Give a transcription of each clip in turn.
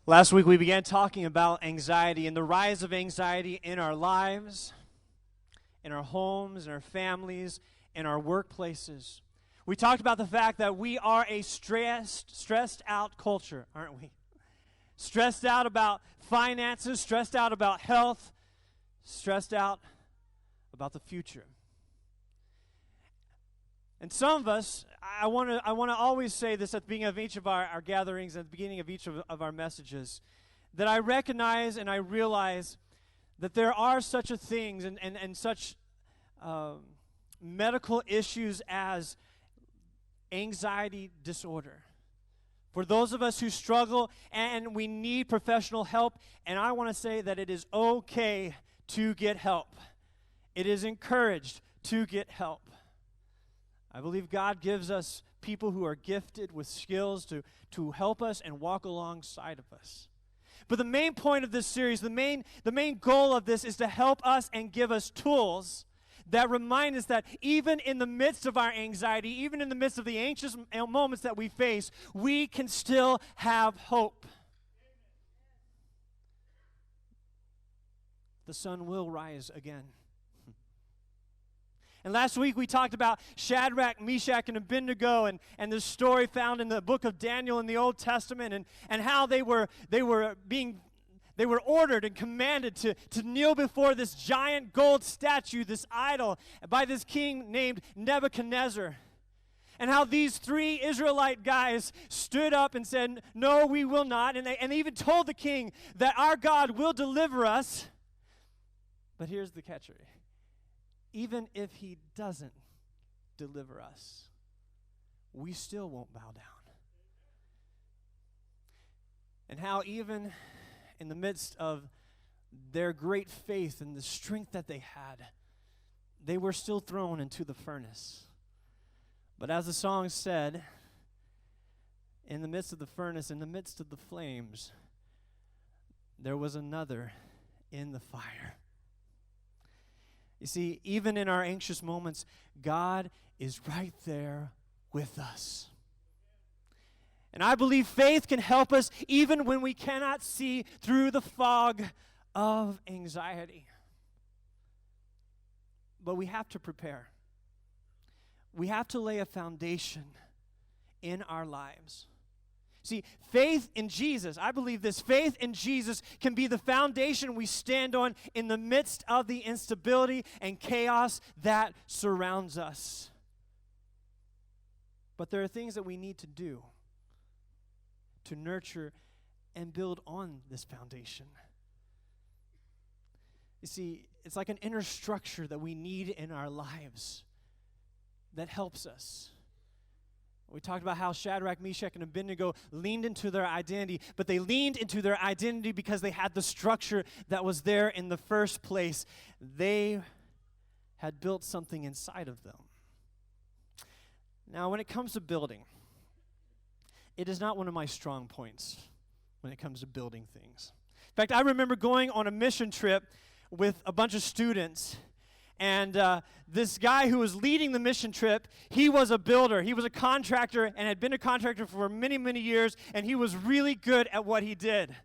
Last week we began talking about anxiety and the rise of anxiety in our lives, in our homes, in our families, in our workplaces. We talked about the fact that we are a stressed out culture, aren't we? Stressed out about finances, stressed out about health, stressed out about the future. And some of us, I want to always say this at the beginning of each of our gatherings, at the beginning of each of our messages, that I recognize and I realize that there are such a things and such medical issues as anxiety disorder. For those of us who struggle and we need professional help, and I want to say that it is okay to get help. It is encouraged to get help. I believe God gives us people who are gifted with skills to help us and walk alongside of us. But the main point of this series, the main goal of this is to help us and give us tools that remind us that even in the midst of our anxiety, even in the midst of the anxious moments that we face, we can still have hope. The sun will rise again. And last week we talked about Shadrach, Meshach, and Abednego and the story found in the book of Daniel in the Old Testament and how they were ordered and commanded to kneel before this giant gold statue, this idol, by this king named Nebuchadnezzar. And how these three Israelite guys stood up and said, "No, we will not." And they even told the king that our God will deliver us. But here's the catcher. Even if he doesn't deliver us, we still won't bow down. And how even in the midst of their great faith and the strength that they had, they were still thrown into the furnace. But as the song said, in the midst of the furnace, in the midst of the flames, there was another in the fire. You see, even in our anxious moments, God is right there with us. And I believe faith can help us even when we cannot see through the fog of anxiety. But we have to prepare. We have to lay a foundation in our lives. See, faith in Jesus, I believe this, faith in Jesus can be the foundation we stand on in the midst of the instability and chaos that surrounds us. But there are things that we need to do to nurture and build on this foundation. You see, it's like an inner structure that we need in our lives that helps us. We talked about how Shadrach, Meshach, and Abednego leaned into their identity, but they leaned into their identity because they had the structure that was there in the first place. They had built something inside of them. Now, when it comes to building, it is not one of my strong points when it comes to building things. In fact, I remember going on a mission trip with a bunch of students. And this guy who was leading the mission trip, he was a builder. He was a contractor and had been a contractor for many, many years, and he was really good at what he did.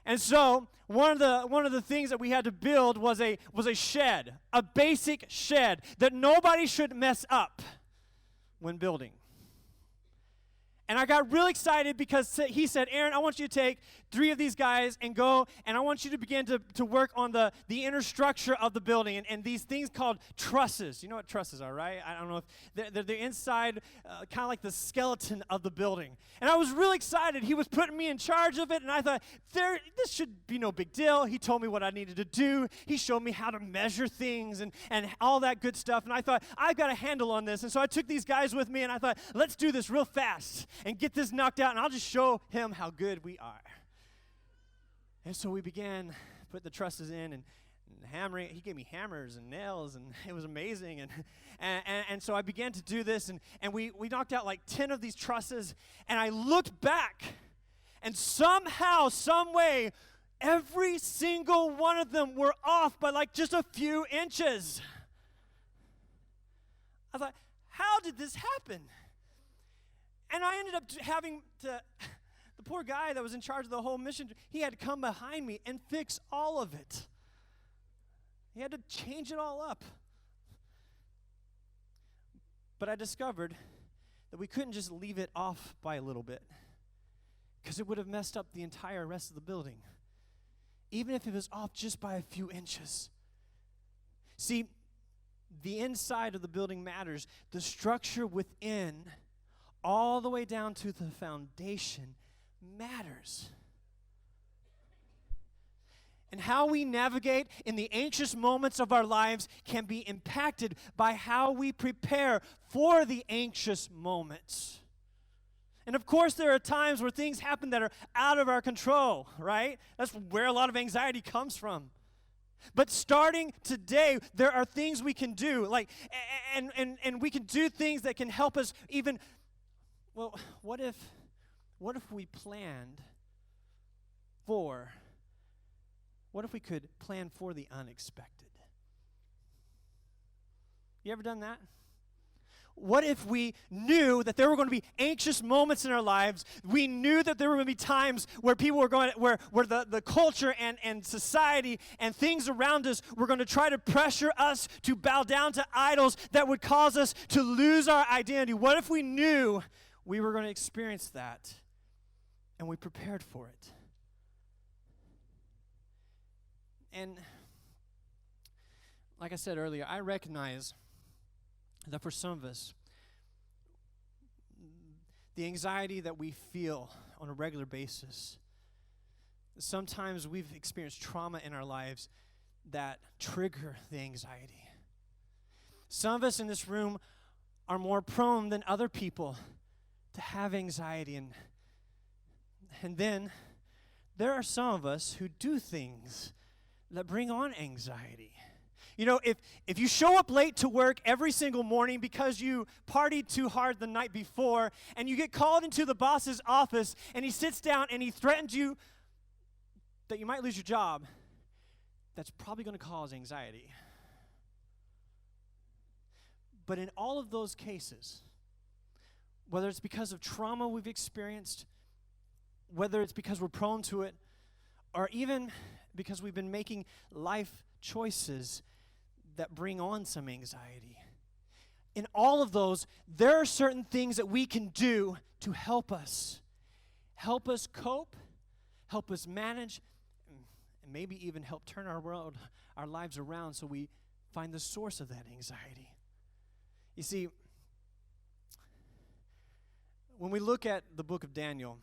And so one of the things that we had to build was a shed, a basic shed that nobody should mess up when building. And I got really excited because he said, "Aaron, I want you to take 3 of these guys and go, and I want you to begin to work on the inner structure of the building and these things called trusses." You know what trusses are, right? I don't know if they're the inside, kind of like the skeleton of the building. And I was really excited. He was putting me in charge of it, and I thought, this should be no big deal. He told me what I needed to do. He showed me how to measure things and all that good stuff. And I thought, I've got a handle on this. And so I took these guys with me, and I thought, let's do this real fast and get this knocked out, and I'll just show him how good we are. And so we began put the trusses in and hammering. He gave me hammers and nails, and it was amazing. And so I began to do this, and we knocked out like 10 of these trusses, and I looked back, and somehow, some way, every single one of them were off by like just a few inches. I thought, how did this happen? And I ended up having to The poor guy that was in charge of the whole mission, he had to come behind me and fix all of it. He had to change it all up. But I discovered that we couldn't just leave it off by a little bit, because it would have messed up the entire rest of the building, even if it was off just by a few inches. See, the inside of the building matters. The structure within, all the way down to the foundation, matters. And how we navigate in the anxious moments of our lives can be impacted by how we prepare for the anxious moments. And of course, there are times where things happen that are out of our control, right? That's where a lot of anxiety comes from. But starting today, there are things we can do, and we can do things that can help us even. Well, what if we planned for? What if we could plan for the unexpected? You ever done that? What if we knew that there were going to be anxious moments in our lives? We knew that there were going to be times where people were going, where the culture and society and things around us were going to try to pressure us to bow down to idols that would cause us to lose our identity. What if we knew we were going to experience that and we prepared for it? And like I said earlier, I recognize that for some of us, the anxiety that we feel on a regular basis, sometimes we've experienced trauma in our lives that trigger the anxiety. Some of us in this room are more prone than other people to have anxiety. And then there are some of us who do things that bring on anxiety. You know, if you show up late to work every single morning because you partied too hard the night before, and you get called into the boss's office, and he sits down and he threatens you that you might lose your job, that's probably going to cause anxiety. But in all of those cases, whether it's because of trauma we've experienced, whether it's because we're prone to it, or even because we've been making life choices that bring on some anxiety. In all of those, there are certain things that we can do to help us cope, help us manage, and maybe even help turn our lives around so we find the source of that anxiety. You see, when we look at the book of Daniel,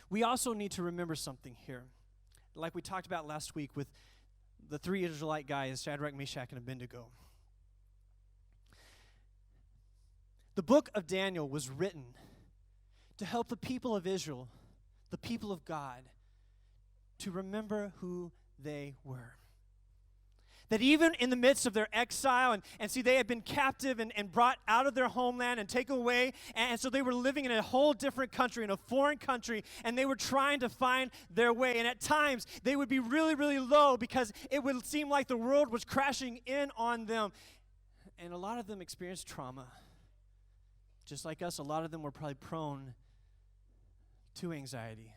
we also need to remember something here. Like we talked about last week with the three Israelite guys, Shadrach, Meshach, and Abednego. The book of Daniel was written to help the people of Israel, the people of God, to remember who they were. That even in the midst of their exile, and see, they had been captive and brought out of their homeland and taken away, and so they were living in a whole different country, in a foreign country, and they were trying to find their way. And at times, they would be really, really low because it would seem like the world was crashing in on them. And a lot of them experienced trauma. Just like us, a lot of them were probably prone to anxiety.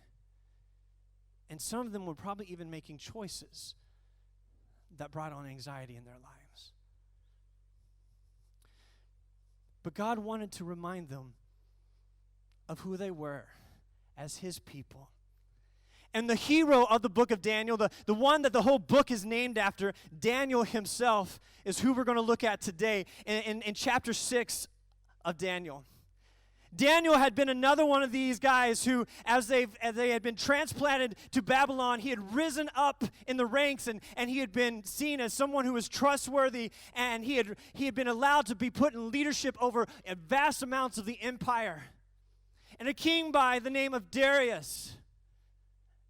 And some of them were probably even making choices that brought on anxiety in their lives. But God wanted to remind them of who they were as His people. And the hero of the book of Daniel, the one that the whole book is named after, Daniel himself, is who we're going to look at today in chapter 6 of Daniel. Daniel had been another one of these guys who, as they had been transplanted to Babylon, he had risen up in the ranks, and he had been seen as someone who was trustworthy, and he had been allowed to be put in leadership over vast amounts of the empire. And a king by the name of Darius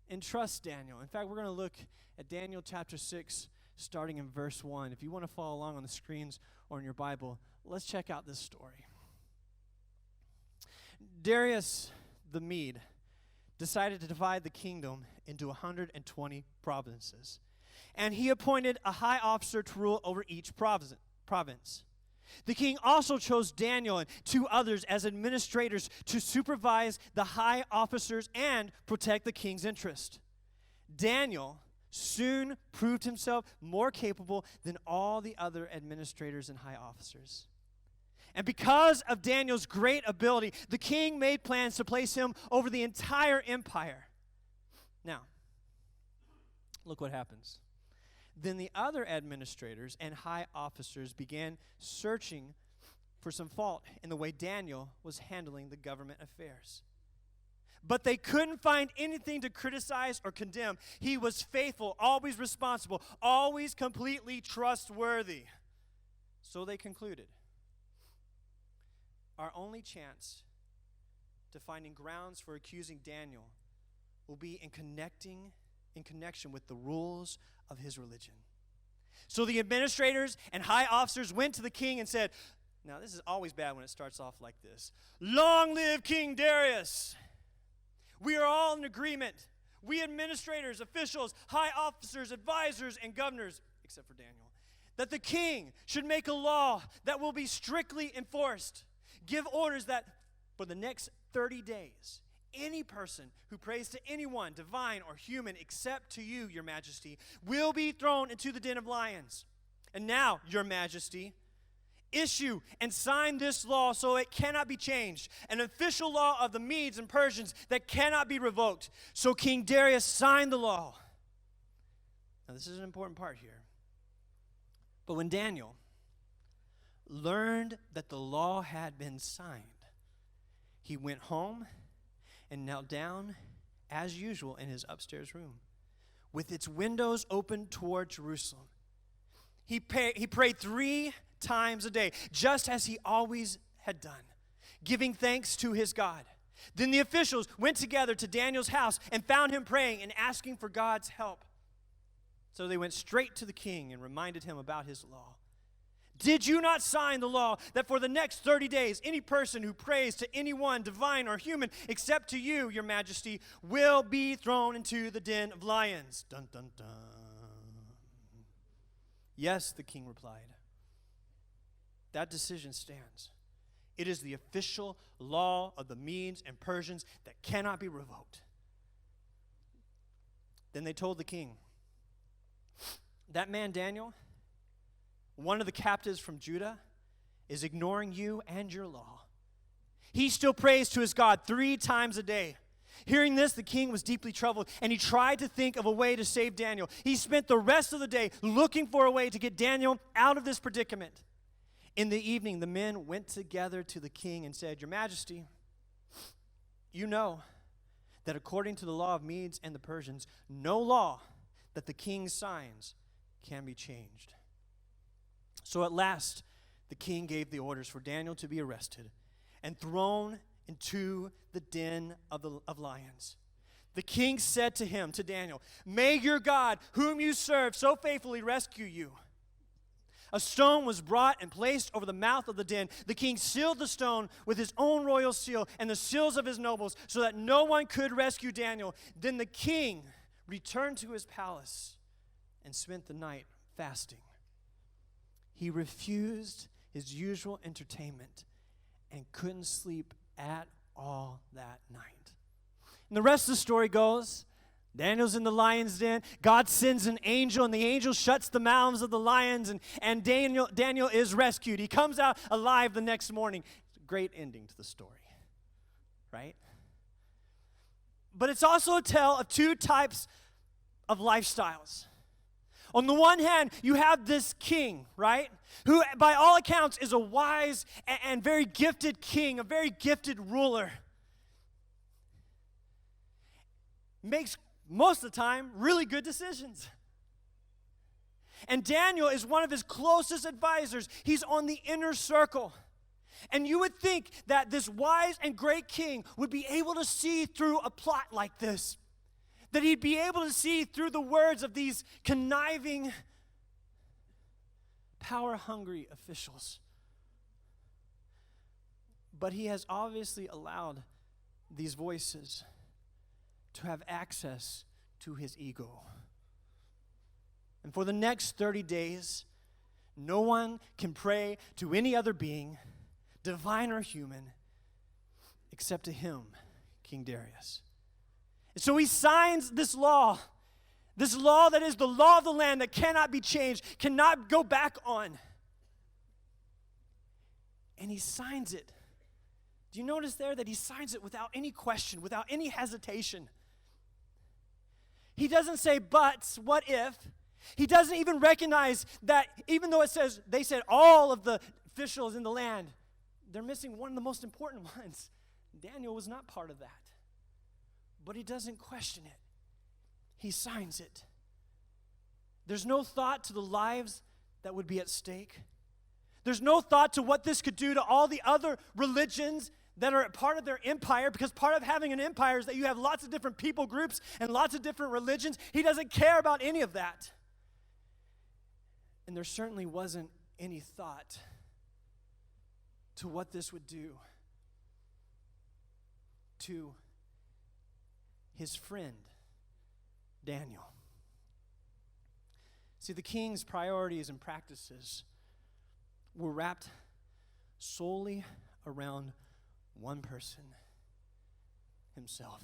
entrusts Daniel. In fact, we're going to look at Daniel chapter 6, starting in verse 1. If you want to follow along on the screens or in your Bible, let's check out this story. Darius the Mede decided to divide the kingdom into 120 provinces, and he appointed a high officer to rule over each province. The king also chose Daniel and 2 others as administrators to supervise the high officers and protect the king's interest. Daniel soon proved himself more capable than all the other administrators and high officers. And because of Daniel's great ability, the king made plans to place him over the entire empire. Now, look what happens. Then the other administrators and high officers began searching for some fault in the way Daniel was handling the government affairs. But they couldn't find anything to criticize or condemn. He was faithful, always responsible, always completely trustworthy. So they concluded, our only chance to finding grounds for accusing Daniel will be in connection with the rules of his religion. So the administrators and high officers went to the king and said, now this is always bad when it starts off like this. Long live King Darius! We are all in agreement. We administrators, officials, high officers, advisors, and governors, except for Daniel, that the king should make a law that will be strictly enforced. Give orders that for the next 30 days, any person who prays to anyone, divine or human, except to you, your majesty, will be thrown into the den of lions. And now, your majesty, issue and sign this law so it cannot be changed, an official law of the Medes and Persians that cannot be revoked. So King Darius signed the law. Now, this is an important part here. But when Daniel learned that the law had been signed, he went home and knelt down as usual in his upstairs room with its windows open toward Jerusalem. He prayed 3 times a day, just as he always had done, giving thanks to his God. Then the officials went together to Daniel's house and found him praying and asking for God's help. So they went straight to the king and reminded him about his law. Did you not sign the law that for the next 30 days, any person who prays to anyone, divine or human, except to you, your majesty, will be thrown into the den of lions? Dun, dun, dun. Yes, the king replied. That decision stands. It is the official law of the Medes and Persians that cannot be revoked. Then they told the king, that man Daniel, one of the captives from Judah, is ignoring you and your law. He still prays to his God 3 times a day. Hearing this, the king was deeply troubled, and he tried to think of a way to save Daniel. He spent the rest of the day looking for a way to get Daniel out of this predicament. In the evening, the men went together to the king and said, your majesty, you know that according to the law of Medes and the Persians, no law that the king signs can be changed. So at last, the king gave the orders for Daniel to be arrested and thrown into the den of lions. The king said to him, to Daniel, may your God, whom you serve so faithfully, rescue you. A stone was brought and placed over the mouth of the den. The king sealed the stone with his own royal seal and the seals of his nobles so that no one could rescue Daniel. Then the king returned to his palace and spent the night fasting. He refused his usual entertainment and couldn't sleep at all that night. And the rest of the story goes, Daniel's in the lion's den. God sends an angel, and the angel shuts the mouths of the lions, and Daniel is rescued. He comes out alive the next morning. It's a great ending to the story, right? But it's also a tale of 2 types of lifestyles. On the one hand, you have this king, right, who by all accounts is a wise and very gifted king, a very gifted ruler. Makes most of the time really good decisions. And Daniel is one of his closest advisors. He's on the inner circle. And you would think that this wise and great king would be able to see through a plot like this. That he'd be able to see through the words of these conniving, power-hungry officials. But he has obviously allowed these voices to have access to his ego. And for the next 30 days, No one can pray to any other being, divine or human, except to him, King Darius. And so he signs this law that is the law of the land that cannot be changed, cannot go back on. And he signs it. Do you notice there that he signs it without any question, without any hesitation? He doesn't say, but, what if? He doesn't even recognize that even though they said all of the officials in the land, they're missing one of the most important ones. Daniel was not part of that. But he doesn't question it. He signs it. There's no thought to the lives that would be at stake. There's no thought to what this could do to all the other religions that are part of their empire, because part of having an empire is that you have lots of different people groups and lots of different religions. He doesn't care about any of that. And there certainly wasn't any thought to what this would do to his friend, Daniel. See, the king's priorities and practices were wrapped solely around one person, himself.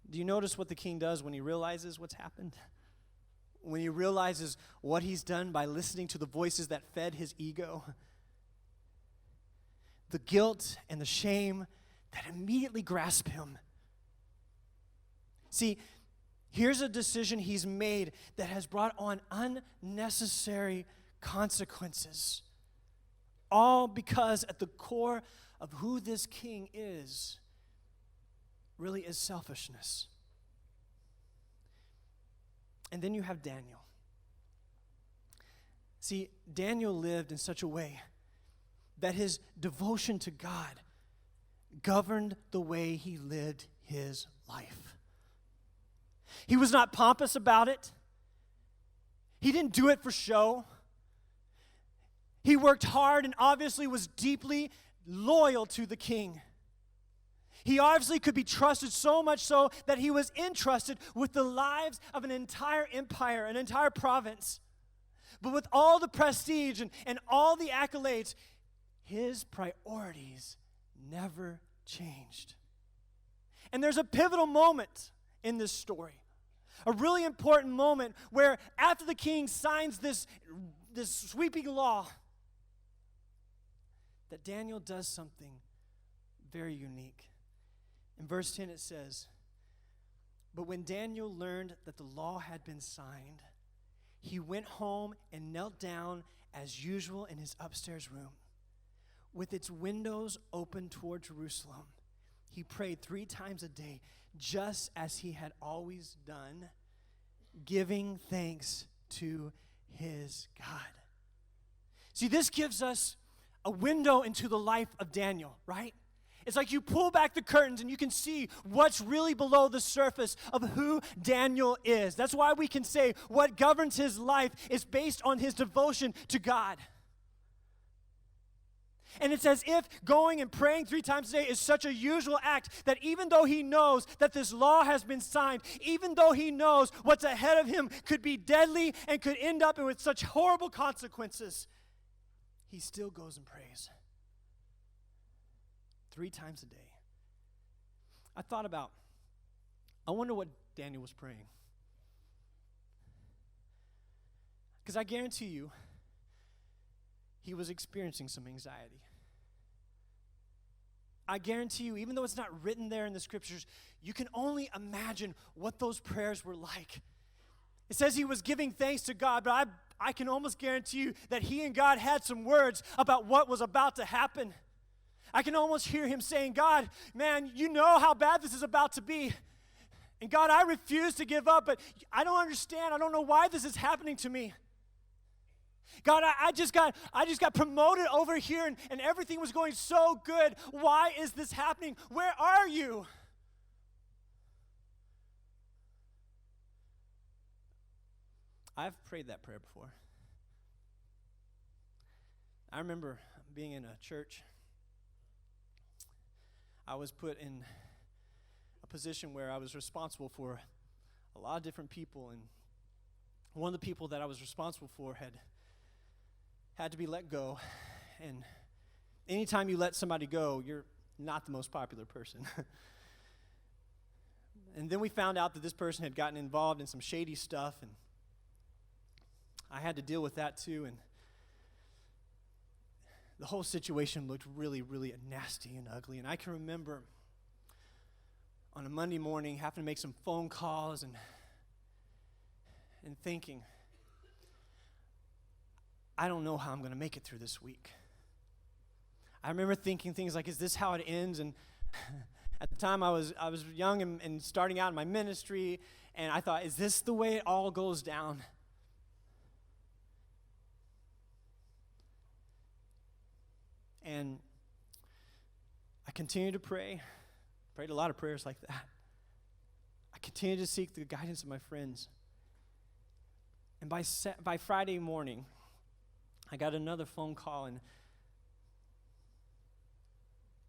Do you notice what the king does when he realizes what's happened? When he realizes what he's done by listening to the voices that fed his ego? The guilt and the shame that immediately grasp him. See, here's a decision he's made that has brought on unnecessary consequences. All because at the core of who this king is really is selfishness. And then you have Daniel. See, Daniel lived in such a way that his devotion to God governed the way he lived his life. He was not pompous about it. He didn't do it for show. He worked hard and obviously was deeply loyal to the king. He obviously could be trusted so much so that he was entrusted with the lives of an entire empire, an entire province. But with all the prestige and all the accolades, his priorities never changed. And there's a pivotal moment in this story, a really important moment where after the king signs this sweeping law, that Daniel does something very unique. In verse 10 it says, "But when Daniel learned that the law had been signed, he went home and knelt down as usual in his upstairs room. With its windows open toward Jerusalem, he prayed 3 times a day, just as he had always done, giving thanks to his God." See, this gives us a window into the life of Daniel, right? It's like you pull back the curtains and you can see what's really below the surface of who Daniel is. That's why we can say what governs his life is based on his devotion to God. And it's as if going and praying 3 times a day is such a usual act that even though he knows that this law has been signed, even though he knows what's ahead of him could be deadly and could end up with such horrible consequences, he still goes and prays 3 times a day. I wonder what Daniel was praying. Because I guarantee you, he was experiencing some anxiety. I guarantee you, even though it's not written there in the scriptures, you can only imagine what those prayers were like. It says he was giving thanks to God, but I can almost guarantee you that he and God had some words about what was about to happen. I can almost hear him saying, "God, man, you know how bad this is about to be. And God, I refuse to give up, but I don't understand. I don't know why this is happening to me. God, I just got promoted over here and everything was going so good. Why is this happening? Where are you?" I've prayed that prayer before. I remember being in a church. I was put in a position where I was responsible for a lot of different people, and one of the people that I was responsible for had to be let go. And anytime you let somebody go, you're not the most popular person. And then we found out that this person had gotten involved in some shady stuff, and I had to deal with that too. And the whole situation looked really, really nasty and ugly. And I can remember on a Monday morning having to make some phone calls and thinking, I don't know how I'm going to make it through this week. I remember thinking things like, is this how it ends? And at the time I was young and starting out in my ministry, and I thought, is this the way it all goes down? And I continued to pray. Prayed a lot of prayers like that. I continued to seek the guidance of my friends. And by Friday morning, I got another phone call, and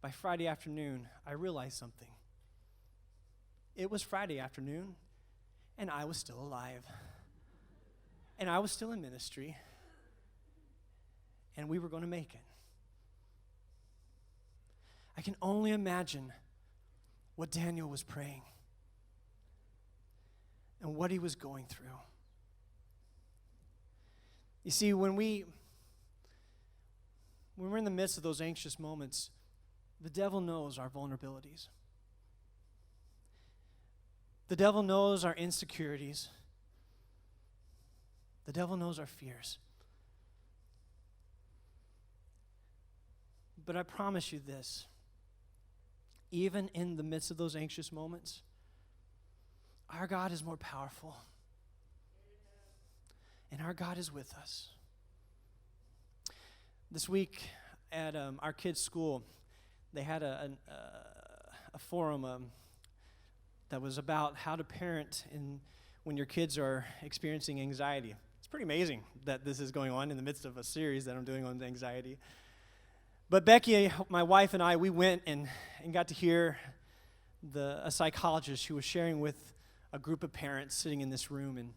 by Friday afternoon, I realized something. It was Friday afternoon, and I was still alive. And I was still in ministry, and we were going to make it. I can only imagine what Daniel was praying and what he was going through. You see, when we're in the midst of those anxious moments, the devil knows our vulnerabilities. The devil knows our insecurities. The devil knows our fears. But I promise you this, even in the midst of those anxious moments, our God is more powerful. And our God is with us. This week at our kids' school, they had a forum that was about how to parent when your kids are experiencing anxiety. It's pretty amazing that this is going on in the midst of a series that I'm doing on anxiety. But Becky, my wife, and I, we went and got to hear a psychologist who was sharing with a group of parents sitting in this room. And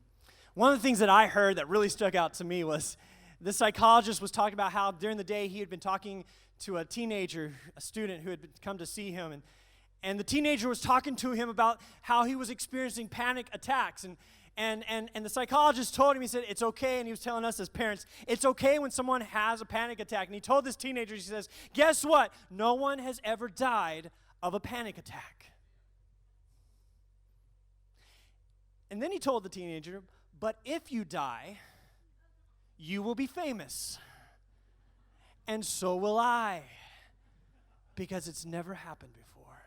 one of the things that I heard that really stuck out to me was the psychologist was talking about how during the day he had been talking to a teenager, a student who had come to see him, and the teenager was talking to him about how he was experiencing panic attacks, and the psychologist told him, he said, it's okay, and he was telling us as parents, it's okay when someone has a panic attack. And he told this teenager, he says, guess what? No one has ever died of a panic attack. And then he told the teenager, but if you die, you will be famous. And so will I, because it's never happened before.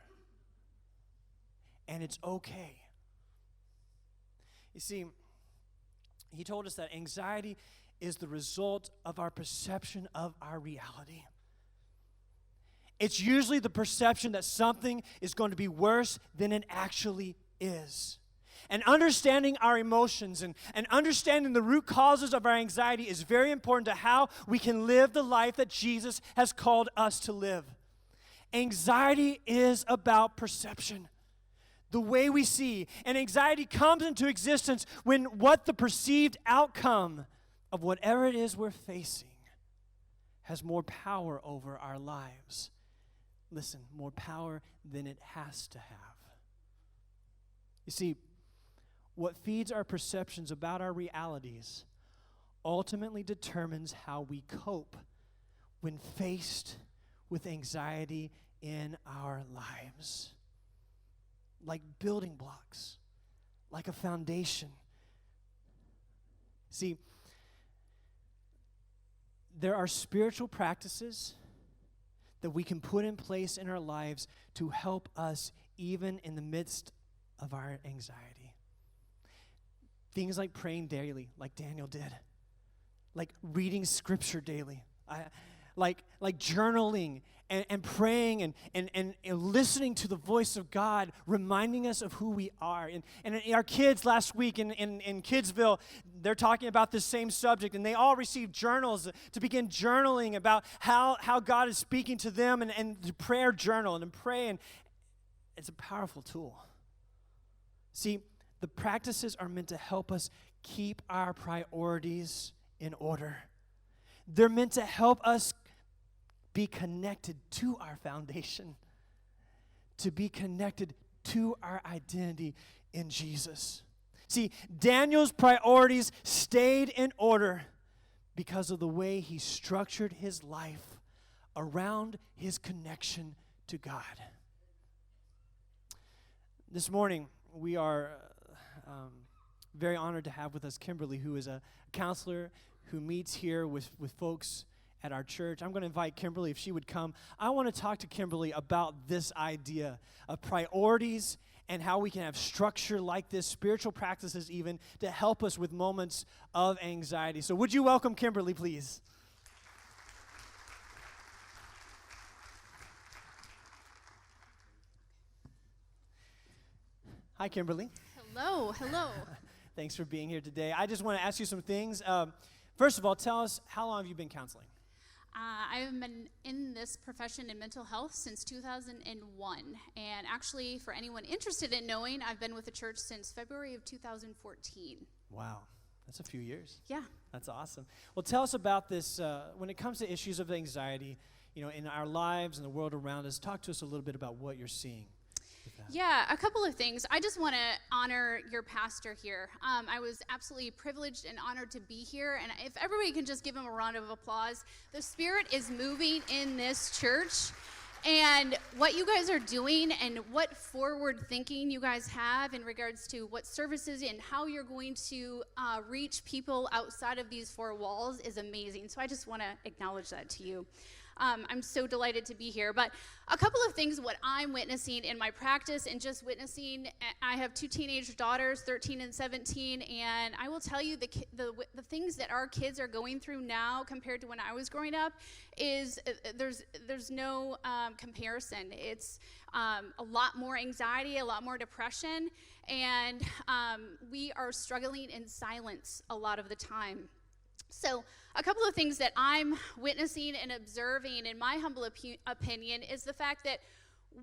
And it's okay. You see, he told us that anxiety is the result of our perception of our reality. It's usually the perception that something is going to be worse than it actually is. And understanding our emotions and understanding the root causes of our anxiety is very important to how we can live the life that Jesus has called us to live. Anxiety is about perception, the way we see. And anxiety comes into existence when what the perceived outcome of whatever it is we're facing has more power over our lives. Listen, more power than it has to have. You see, what feeds our perceptions about our realities ultimately determines how we cope when faced with anxiety in our lives. Like building blocks, like a foundation. See, there are spiritual practices that we can put in place in our lives to help us even in the midst of our anxiety. Things like praying daily, like Daniel did. Like reading scripture daily. Like journaling and praying and listening to the voice of God, reminding us of who we are. And our kids last week in Kidsville, they're talking about this same subject, and they all received journals to begin journaling about how God is speaking to them and to prayer journal and pray. And it's a powerful tool. See, The practices are meant to help us keep our priorities in order. They're meant to help us be connected to our foundation, to be connected to our identity in Jesus. See, Daniel's priorities stayed in order because of the way he structured his life around his connection to God. This morning, we are very honored to have with us Kimberly, who is a counselor who meets here with folks at our church. I'm going to invite Kimberly if she would come. I want to talk to Kimberly about this idea of priorities and how we can have structure like this, spiritual practices even, to help us with moments of anxiety. So would you welcome Kimberly, please? Hi, Kimberly. Hello. Thanks for being here today. I just want to ask you some things. First of all, tell us, how long have you been counseling? I've been in this profession in mental health since 2001. And actually, for anyone interested in knowing, I've been with the church since February of 2014. Wow, that's a few years. Yeah. That's awesome. Well, tell us about this. When it comes to issues of anxiety, in our lives and the world around us, talk to us a little bit about what you're seeing. Yeah, a couple of things. I just want to honor your pastor here. I was absolutely privileged and honored to be here, and if everybody can just give him a round of applause. The Spirit is moving in this church, and what you guys are doing and what forward thinking you guys have in regards to what services and how you're going to reach people outside of these four walls is amazing. So I just want to acknowledge that to you. I'm so delighted to be here. But a couple of things, what I'm witnessing in my practice and just witnessing, I have two teenage daughters, 13 and 17, and I will tell you the things that our kids are going through now compared to when I was growing up is there's no comparison. It's a lot more anxiety, a lot more depression, and we are struggling in silence a lot of the time. So a couple of things that I'm witnessing and observing, in my humble opinion, is the fact that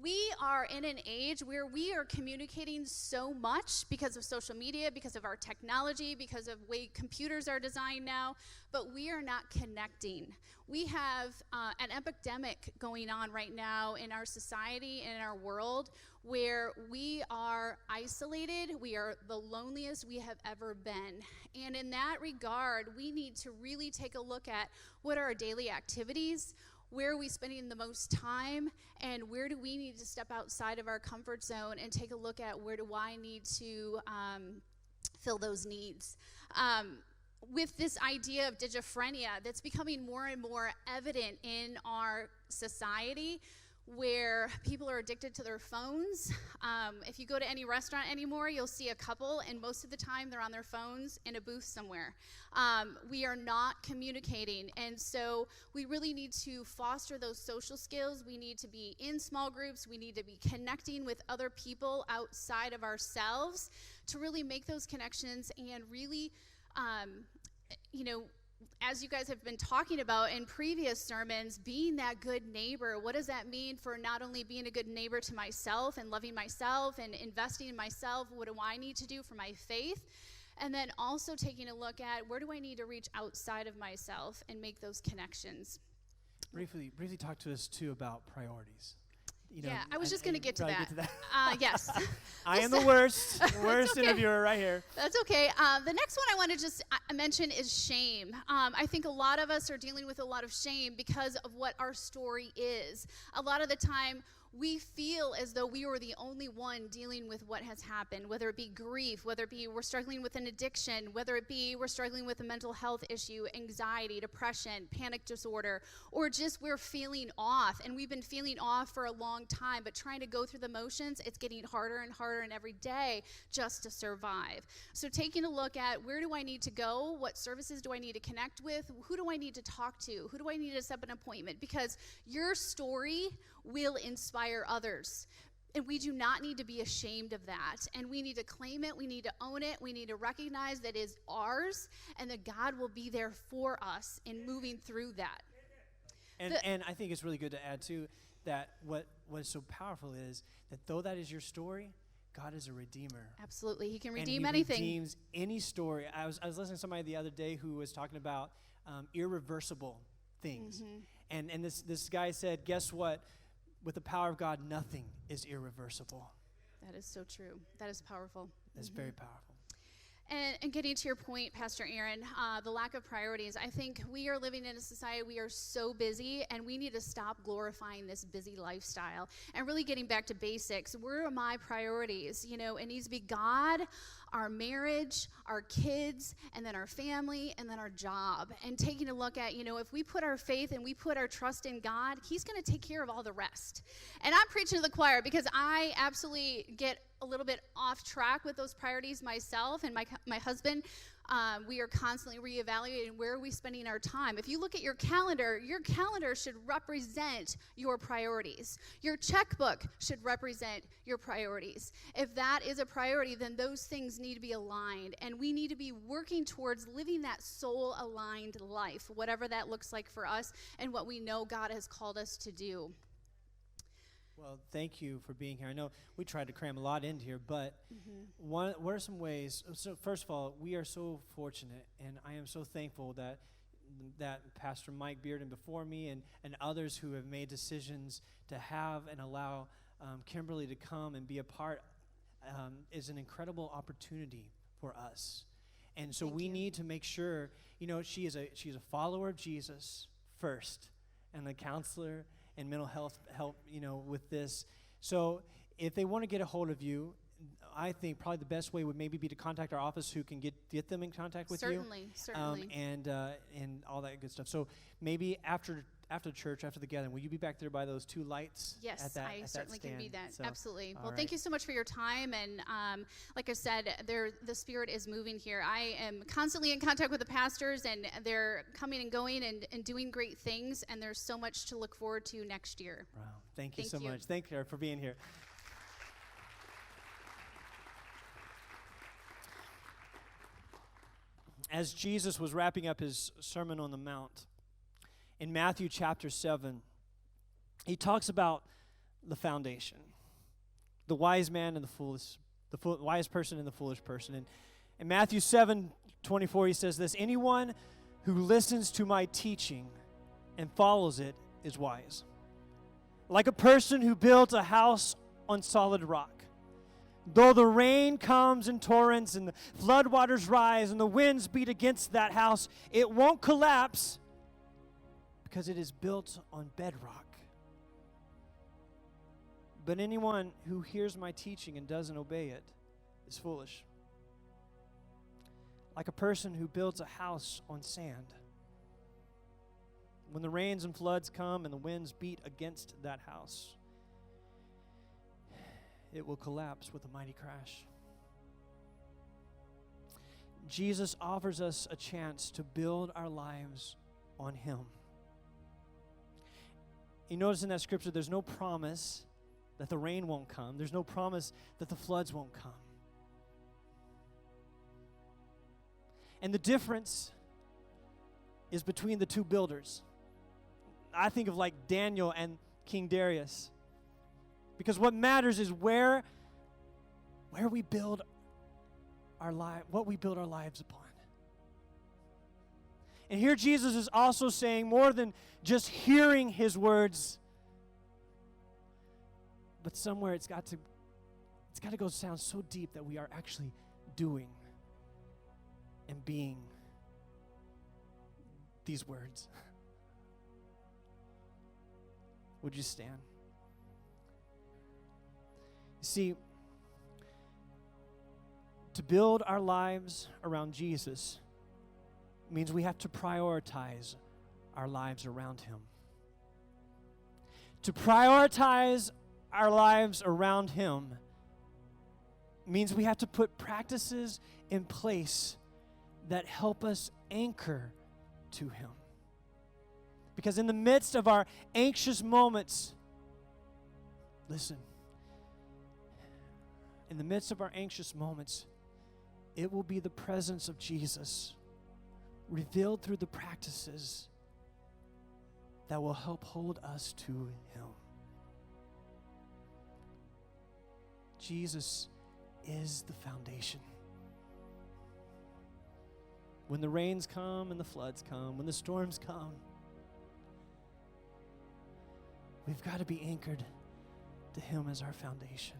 we are in an age where we are communicating so much because of social media, because of our technology, because of the way computers are designed now, but we are not connecting. We have an epidemic going on right now in our society and in our world where we are isolated, we are the loneliest we have ever been. And in that regard, we need to really take a look at what are our daily activities, where are we spending the most time, and where do we need to step outside of our comfort zone and take a look at where do I need to fill those needs. With this idea of digiphrenia that's becoming more and more evident in our society, where people are addicted to their phones. If you go to any restaurant anymore, you'll see a couple, and most of the time they're on their phones in a booth somewhere. We are not communicating, and so we really need to foster those social skills. We need to be in small groups. We need to be connecting with other people outside of ourselves to really make those connections and really, as you guys have been talking about in previous sermons, being that good neighbor. What does that mean for not only being a good neighbor to myself and loving myself and investing in myself? What do I need to do for my faith? And then also taking a look at where do I need to reach outside of myself and make those connections. Briefly talk to us, too, about priorities. I was just going to get to that. Yes. I am the worst okay. interviewer right here. That's okay. The next one I want to just mention is shame. I think a lot of us are dealing with a lot of shame because of what our story is. A lot of the time, we feel as though we were the only one dealing with what has happened, whether it be grief, whether it be we're struggling with an addiction, whether it be we're struggling with a mental health issue, anxiety, depression, panic disorder, or just we're feeling off. And we've been feeling off for a long time, but trying to go through the motions, it's getting harder and harder and every day just to survive. So taking a look at where do I need to go? What services do I need to connect with? Who do I need to talk to? Who do I need to set up an appointment? Because your story will inspire others. And we do not need to be ashamed of that. And we need to claim it. We need to own it. We need to recognize that it is ours and that God will be there for us in moving through that. And I think it's really good to add, too, that what is so powerful is that though that is your story, God is a redeemer. Absolutely. He can And redeem he anything. redeems any story. I was listening to somebody the other day who was talking about irreversible things. Mm-hmm. And this guy said, guess what? With the power of God, nothing is irreversible. That is so true. That is powerful. That's very powerful. And getting to your point, Pastor Aaron, the lack of priorities, I think we are living in a society, we are so busy, and we need to stop glorifying this busy lifestyle and really getting back to basics. Where are my priorities? You know, it needs to be God, our marriage, our kids, and then our family, and then our job. And taking a look at, you know, if we put our faith and we put our trust in God, he's going to take care of all the rest. And I'm preaching to the choir because I absolutely get a little bit off track with those priorities myself and my husband. We are constantly reevaluating where are we spending our time. If you look at your calendar should represent your priorities. Your checkbook should represent your priorities. If that is a priority, then those things need to be aligned, and we need to be working towards living that soul-aligned life, whatever that looks like for us and what we know God has called us to do. Well, thank you for being here. I know we tried to cram a lot into here, but what are some ways? So first of all, we are so fortunate, and I am so thankful that Pastor Mike Bearden before me and others who have made decisions to have and allow Kimberly to come and be a part is an incredible opportunity for us. And so we need to make sure, you know, she's a follower of Jesus first, and a counselor and mental health help, you know, with this. So if they want to get a hold of you, I think probably the best way would maybe be to contact our office, who can get them in contact with you. Certainly. And all that good stuff. So maybe after church, after the gathering, will you be back there by those two lights? Yes, I certainly can be that. So, absolutely. Well, right. Thank you so much for your time. And like I said, the Spirit is moving here. I am constantly in contact with the pastors, and they're coming and going and doing great things. And there's so much to look forward to next year. Wow. Thank you so much. Thank you for being here. As Jesus was wrapping up his Sermon on the Mount, in Matthew chapter 7, he talks about the foundation, the wise man and the wise person and the foolish person. And in Matthew 7:24, he says this: anyone who listens to my teaching and follows it is wise, like a person who builds a house on solid rock. Though the rain comes in torrents and the floodwaters rise and the winds beat against that house, it won't collapse because it is built on bedrock. But anyone who hears my teaching and doesn't obey it is foolish, like a person who builds a house on sand. When the rains and floods come and the winds beat against that house, it will collapse with a mighty crash. Jesus offers us a chance to build our lives on him. You notice in that scripture, there's no promise that the rain won't come. There's no promise that the floods won't come. And the difference is between the two builders. I think of like Daniel and King Darius. Because what matters is where we build our life, what we build our lives upon. And here Jesus is also saying more than just hearing his words, but somewhere it's got to go sound so deep that we are actually doing and being these words. Would you stand? See, to build our lives around Jesus means we have to prioritize our lives around him. To prioritize our lives around him means we have to put practices in place that help us anchor to him. Because in the midst of our anxious moments, listen, in the midst of our anxious moments, it will be the presence of Jesus revealed through the practices that will help hold us to him. Jesus is the foundation. When the rains come and the floods come, when the storms come, we've got to be anchored to Him as our foundation.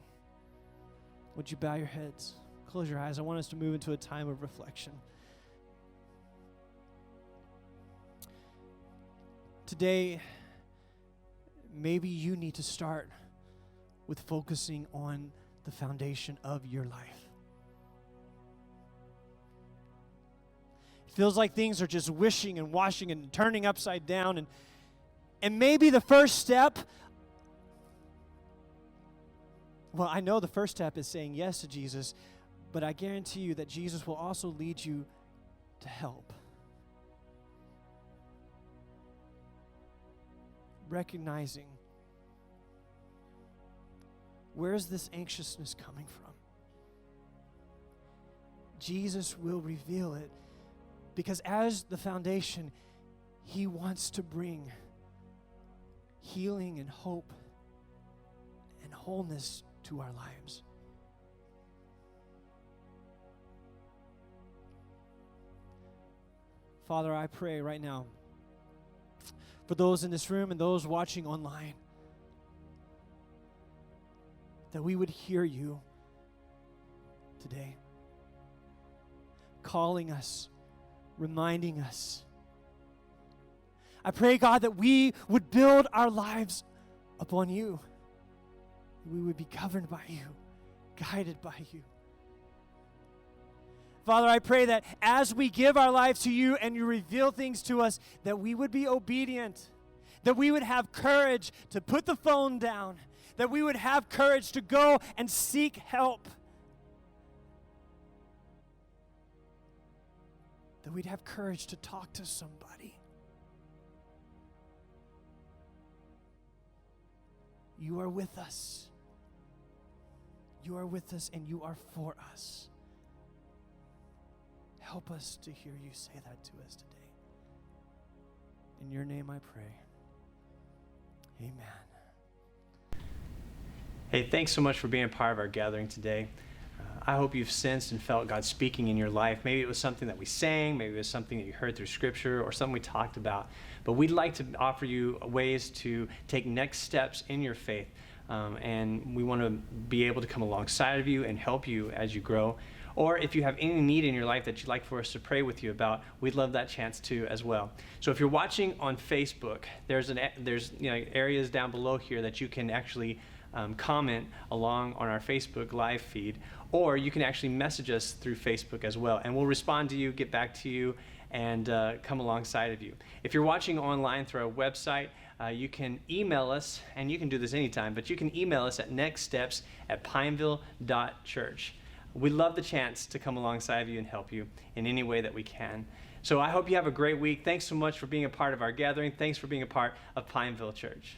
Would you bow your heads? Close your eyes. I want us to move into a time of reflection. Today, maybe you need to start with focusing on the foundation of your life. It feels like things are just wishing and washing and turning upside down, and maybe the first step, well, I know the first step is saying yes to Jesus, but I guarantee you that Jesus will also lead you to help. Recognizing, where is this anxiousness coming from? Jesus will reveal it, because as the foundation, He wants to bring healing and hope and wholeness to our lives. Father, I pray right now for those in this room and those watching online, that we would hear You today, calling us, reminding us. I pray, God, that we would build our lives upon You. We would be governed by You, guided by You. Father, I pray that as we give our lives to You and You reveal things to us, that we would be obedient, that we would have courage to put the phone down, that we would have courage to go and seek help, that we'd have courage to talk to somebody. You are with us. You are with us and You are for us. Help us to hear You say that to us today. In Your name I pray. Amen. Hey, thanks so much for being a part of our gathering today. I hope you've sensed and felt God speaking in your life. Maybe it was something that we sang, maybe it was something that you heard through Scripture, or something we talked about. But we'd like to offer you ways to take next steps in your faith. And we want to be able to come alongside of you and help you as you grow. Or if you have any need in your life that you'd like for us to pray with you about, we'd love that chance too as well. So if you're watching on Facebook, there's areas down below here that you can actually comment along on our Facebook live feed, or you can actually message us through Facebook as well, and we'll respond to you, get back to you, and come alongside of you. If you're watching online through our website, you can email us, and you can do this anytime, but you can email us at nextsteps@pineville.church. We'd love the chance to come alongside of you and help you in any way that we can. So I hope you have a great week. Thanks so much for being a part of our gathering. Thanks for being a part of Pineville Church.